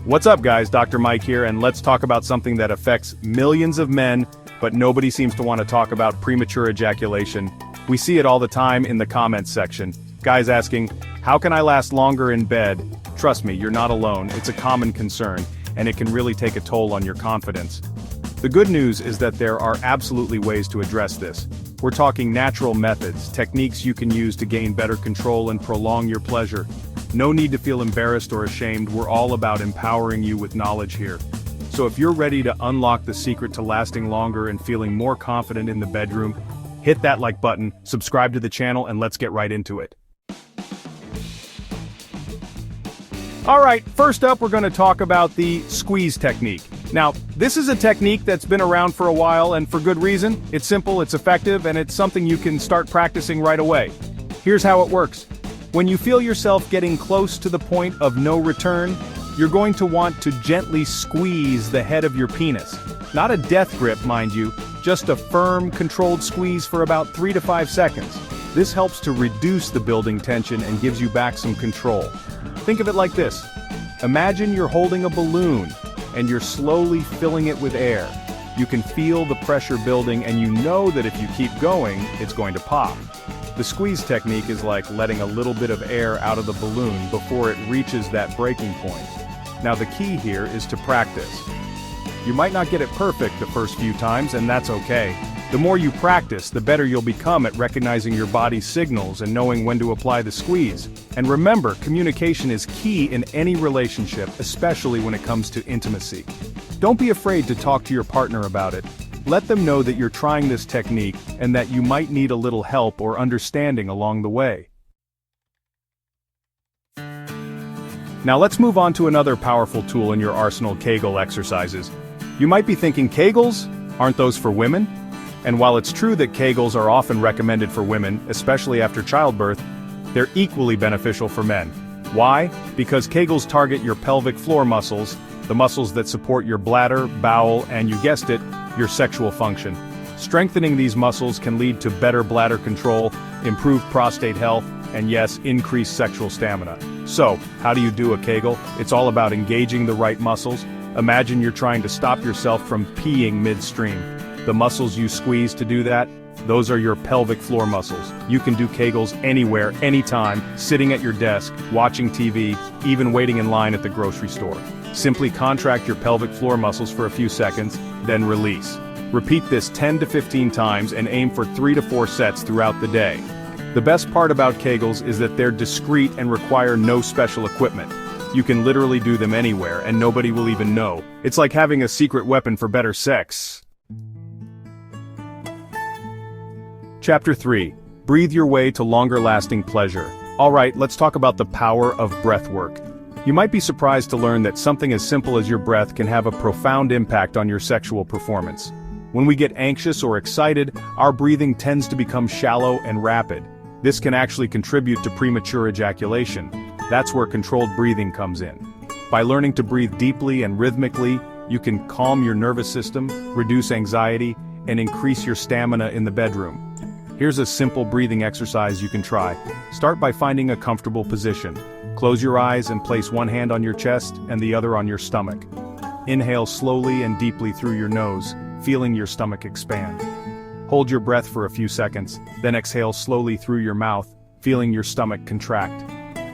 What's up guys, Dr. Mike here, and let's talk about something that affects millions of men, but nobody seems to want to talk about premature ejaculation. We see it all the time in the comments section. Guys asking, how can I last longer in bed? Trust me, you're not alone, it's a common concern, and it can really take a toll on your confidence. The good news is that there are absolutely ways to address this. We're talking natural methods, techniques you can use to gain better control and prolong your pleasure. No need to feel embarrassed or ashamed, we're all about empowering you with knowledge here. So if you're ready to unlock the secret to lasting longer and feeling more confident in the bedroom, hit that like button, subscribe to the channel, and let's get right into it. Alright, first up we're going to talk about the squeeze technique. Now, this is a technique that's been around for a while and for good reason. It's simple, it's effective, and it's something you can start practicing right away. Here's how it works. When you feel yourself getting close to the point of no return, you're going to want to gently squeeze the head of your penis. Not a death grip, mind you, just a firm, controlled squeeze for about 3 to 5 seconds. This helps to reduce the building tension and gives you back some control. Think of it like this. Imagine you're holding a balloon, and you're slowly filling it with air. You can feel the pressure building, and you know that if you keep going, it's going to pop. The squeeze technique is like letting a little bit of air out of the balloon before it reaches that breaking point. Now the key here is to practice. You might not get it perfect the first few times, and that's okay. The more you practice, the better you'll become at recognizing your body's signals and knowing when to apply the squeeze. And remember, communication is key in any relationship, especially when it comes to intimacy. Don't be afraid to talk to your partner about it. Let them know that you're trying this technique and that you might need a little help or understanding along the way. Now let's move on to another powerful tool in your arsenal: Kegel exercises. You might be thinking, Kegels? Aren't those for women? And while it's true that Kegels are often recommended for women, especially after childbirth, they're equally beneficial for men. Why? Because Kegels target your pelvic floor muscles, the muscles that support your bladder, bowel, and you guessed it, your sexual function. Strengthening these muscles can lead to better bladder control, improved prostate health, and yes, increased sexual stamina. So, how do you do a Kegel? It's all about engaging the right muscles. Imagine you're trying to stop yourself from peeing midstream. The muscles you squeeze to do that, those are your pelvic floor muscles. You can do Kegels anywhere, anytime, sitting at your desk, watching TV, even waiting in line at the grocery store. Simply contract your pelvic floor muscles for a few seconds, then release. Repeat this 10 to 15 times and aim for 3 to 4 sets throughout the day. The best part about Kegels is that they're discreet and require no special equipment. You can literally do them anywhere and nobody will even know. It's like having a secret weapon for better sex. Chapter 3. Breathe your way to longer-lasting pleasure. Alright, let's talk about the power of breath work. You might be surprised to learn that something as simple as your breath can have a profound impact on your sexual performance. When we get anxious or excited, our breathing tends to become shallow and rapid. This can actually contribute to premature ejaculation. That's where controlled breathing comes in. By learning to breathe deeply and rhythmically, you can calm your nervous system, reduce anxiety, and increase your stamina in the bedroom. Here's a simple breathing exercise you can try. Start by finding a comfortable position. Close your eyes and place one hand on your chest and the other on your stomach. Inhale slowly and deeply through your nose, feeling your stomach expand. Hold your breath for a few seconds, then exhale slowly through your mouth, feeling your stomach contract.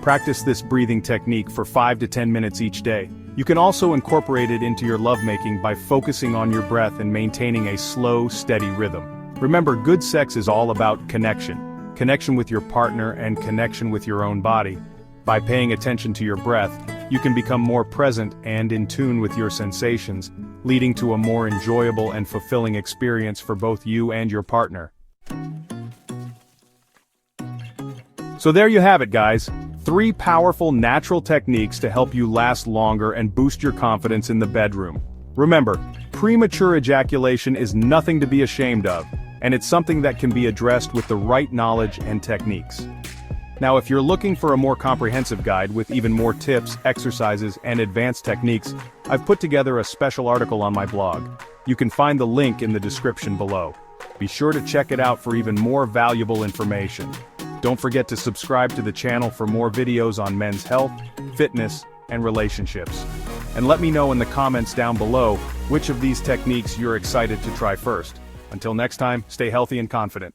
Practice this breathing technique for 5 to 10 minutes each day. You can also incorporate it into your lovemaking by focusing on your breath and maintaining a slow, steady rhythm. Remember, good sex is all about connection. Connection with your partner and connection with your own body. By paying attention to your breath, you can become more present and in tune with your sensations, leading to a more enjoyable and fulfilling experience for both you and your partner. So there you have it, guys. 3 powerful natural techniques to help you last longer and boost your confidence in the bedroom. Remember, premature ejaculation is nothing to be ashamed of, and it's something that can be addressed with the right knowledge and techniques. Now, if you're looking for a more comprehensive guide with even more tips, exercises, and advanced techniques, I've put together a special article on my blog. You can find the link in the description below. Be sure to check it out for even more valuable information. Don't forget to subscribe to the channel for more videos on men's health, fitness, and relationships. and let me know in the comments down below which of these techniques you're excited to try first. Until next time, stay healthy and confident.